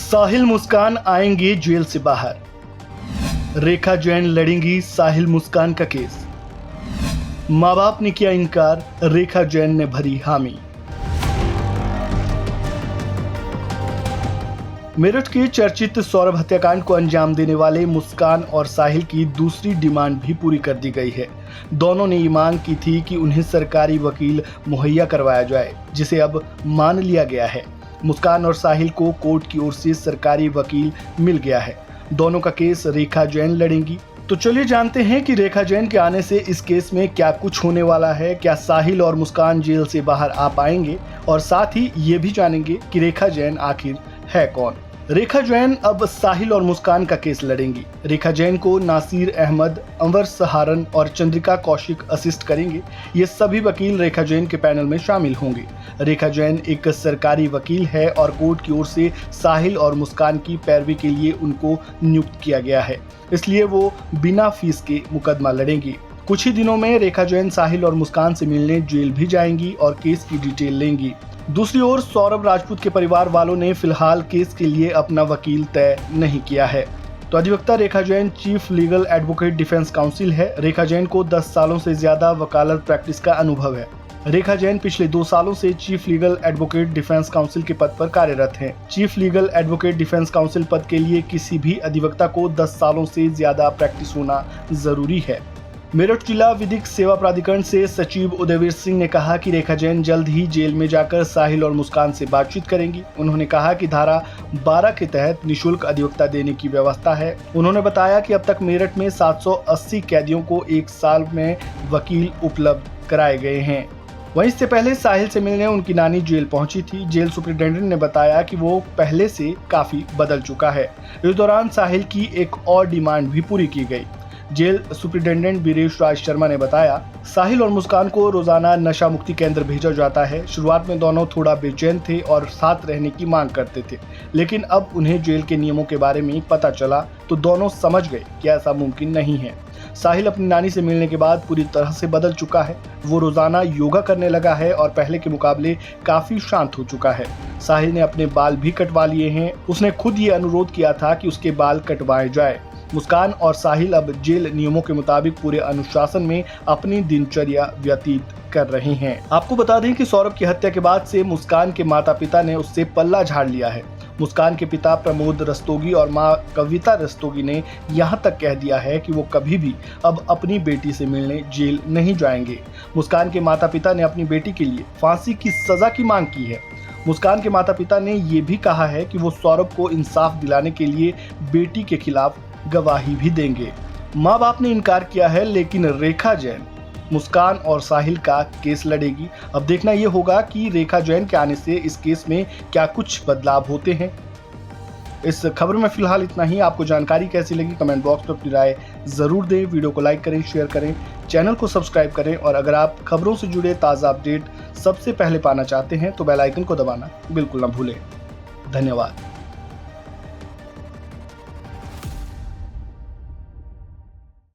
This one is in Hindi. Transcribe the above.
साहिल मुस्कान आएंगे जेल से बाहर। रेखा जैन लड़ेंगी साहिल मुस्कान का केस। मां बाप ने किया इनकार, रेखा जैन ने भरी हामी। मेरठ के चर्चित सौरभ हत्याकांड को अंजाम देने वाले मुस्कान और साहिल की दूसरी डिमांड भी पूरी कर दी गई है। दोनों ने ये मांग की थी कि उन्हें सरकारी वकील मुहैया करवाया जाए, जिसे अब मान लिया गया है। मुस्कान और साहिल को कोर्ट की ओर से सरकारी वकील मिल गया है। दोनों का केस रेखा जैन लड़ेंगी। तो चलिए जानते हैं कि रेखा जैन के आने से इस केस में क्या कुछ होने वाला है। क्या साहिल और मुस्कान जेल से बाहर आ पाएंगे, और साथ ही ये भी जानेंगे कि रेखा जैन आखिर है कौन। रेखा जैन अब साहिल और मुस्कान का केस लड़ेंगी। रेखा जैन को नासिर अहमद, अंवर सहारन और चंद्रिका कौशिक असिस्ट करेंगे। ये सभी वकील रेखा जैन के पैनल में शामिल होंगे। रेखा जैन एक सरकारी वकील है और कोर्ट की ओर से साहिल और मुस्कान की पैरवी के लिए उनको नियुक्त किया गया है, इसलिए वो बिना फीस के मुकदमा लड़ेंगी। कुछ ही दिनों में रेखा जैन साहिल और मुस्कान से मिलने जेल भी जाएंगी और केस की डिटेल लेंगी। दूसरी ओर सौरभ राजपूत के परिवार वालों ने फिलहाल केस के लिए अपना वकील तय नहीं किया है। तो अधिवक्ता Rekha Jain chief legal advocate defence counsel है। रेखा जैन को 10 सालों से ज्यादा वकालत प्रैक्टिस का अनुभव है। रेखा जैन पिछले 2 सालों से chief legal advocate defence council के पद पर कार्यरत हैं। Chief legal advocate defence council पद के लिए किसी भी अधिवक्ता को 10 सालों से ज्यादा प्रैक्टिस होना जरूरी है। मेरठ जिला विधिक सेवा प्राधिकरण से सचिव उदयवीर सिंह ने कहा कि रेखा जैन जल्द ही जेल में जाकर साहिल और मुस्कान से बातचीत करेंगी। उन्होंने कहा कि धारा 12 के तहत निशुल्क अधिवक्ता देने की व्यवस्था है। उन्होंने बताया कि अब तक मेरठ में 780 कैदियों को 1 साल में वकील उपलब्ध कराए गए हैं। वहीं इससे पहले साहिल से मिलने उनकी नानी जेल पहुंची थी। जेल सुपरिटेंडेंट ने बताया कि वो पहले से काफी बदल चुका है। इस दौरान साहिल की एक और डिमांड भी पूरी की गई। जेल सुपरिटेंडेंट वीरेश राज शर्मा ने बताया, साहिल और मुस्कान को रोजाना नशा मुक्ति केंद्र भेजा जाता है। शुरुआत में दोनों थोड़ा बेचैन थे और साथ रहने की मांग करते थे, लेकिन अब उन्हें जेल के नियमों के बारे में पता चला तो दोनों समझ गए कि ऐसा मुमकिन नहीं है। साहिल अपनी नानी से मिलने के बाद पूरी तरह से बदल चुका है। वो रोजाना योगा करने लगा है और पहले के मुकाबले काफी शांत हो चुका है। साहिल ने अपने बाल भी कटवा लिए हैं। उसने खुद ये अनुरोध किया था कि उसके बाल कटवाए जाए। मुस्कान और साहिल अब जेल नियमों के मुताबिक पूरे अनुशासन में अपनी दिनचर्या व्यतीत कर रहे हैं। आपको बता दें कि सौरभ की हत्या के बाद से मुस्कान के माता पिता ने उससे पल्ला झाड़ लिया है। मुस्कान के पिता प्रमोद रस्तोगी और मां कविता रस्तोगी ने यहां तक कह दिया है कि वो कभी भी अब अपनी बेटी से मिलने जेल नहीं जाएंगे। मुस्कान के माता पिता ने अपनी बेटी के लिए फांसी की सजा की मांग की है। मुस्कान के माता पिता ने ये भी कहा है कि वो सौरभ को इंसाफ दिलाने के लिए बेटी के खिलाफ गवाही भी देंगे। माँ बाप ने इनकार किया है, लेकिन रेखा जैन मुस्कान और साहिल का केस लड़ेगी। अब देखना यह होगा कि रेखा जैन के आने से इस केस में क्या कुछ बदलाव होते हैं। इस खबर में फिलहाल इतना ही। आपको जानकारी कैसी लगी कमेंट बॉक्स में अपनी राय जरूर दें। वीडियो को लाइक करें, शेयर करें, चैनल को सब्सक्राइब करें, और अगर आप खबरों से जुड़े ताज़ा अपडेट सबसे पहले पाना चाहते हैं तो बेल आइकन को दबाना बिल्कुल ना भूलें। धन्यवाद।